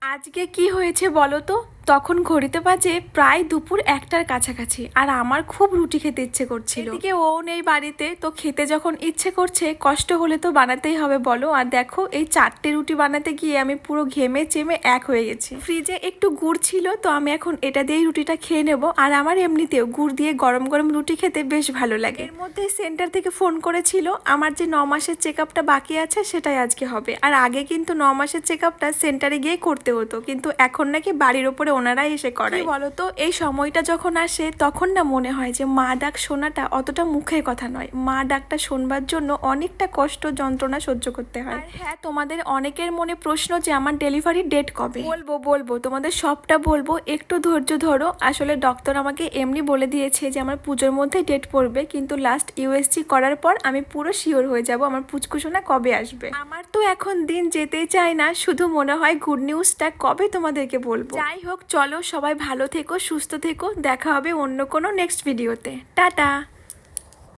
আজকে কি হয়েছে বলো তো? তখন ঘড়িতে বাজে প্রায় দুপুর 1টার কাছাকাছি, আর আমার খুব রুটি খেতে ইচ্ছে করছিল। এদিকে ও নেই বাড়িতে, তো খেতে যখন ইচ্ছে করছে কষ্ট হলে তো বানাতেই হবে বলো। আর দেখো এই 4টে রুটি বানাতে গিয়ে আমি পুরো ঘেমে চেমে এক হয়ে গেছি। ফ্রিজে একটু গুড় ছিল, তো আমি এখন এটা দিয়েই রুটিটা খেয়ে নেবো। আর আমার এমনিতেও গুড় দিয়ে গরম গরম রুটি খেতে বেশ ভালো লাগে। এর মধ্যে সেন্টার থেকে ফোন করেছিল, আমার যে 9 মাসের চেক আপটা বাকি আছে সেটাই আজকে হবে। আর আগে কিন্তু 9 মাসের চেক আপটা সেন্টারে গিয়ে করতে হতো, কিন্তু এখন নাকি বাড়ির ওপরে ওনারাই এসে করায়। বলতো এই সময়টা যখন আসে তখন না মনে হয় যে মা ডাক শোনাটা অতটা মুখের কথা নয়, মা ডাকটা শোনবার জন্য অনেকটা কষ্ট যন্ত্রণা সহ্য করতে হয়। আর হ্যাঁ, তোমাদের অনেকের মনে প্রশ্ন যে আমার ডেলিভারি ডেট কবে। বলবো তোমাদের সবটা বলবো, একটু ধৈর্য ধরো। আসলে ডক্টর আমাকে এমনি বলে দিয়েছে যে আমার পুজোর মধ্যে ডেট পড়বে, কিন্তু লাস্ট ইউএসজি করার পর আমি পুরো শিওর হয়ে যাব আমার পুচকুসোনা কবে আসবে। আমার তো এখন দিন যেতেই চায় না, শুধু মনে হয় গুড নিউজটা কবে তোমাদেরকে বলবো। যাই হোক, চলো সবাই ভালো থেকো, সুস্থ থেকো, দেখা হবে অন্য কোনো নেক্সট ভিডিওতে। টাটা।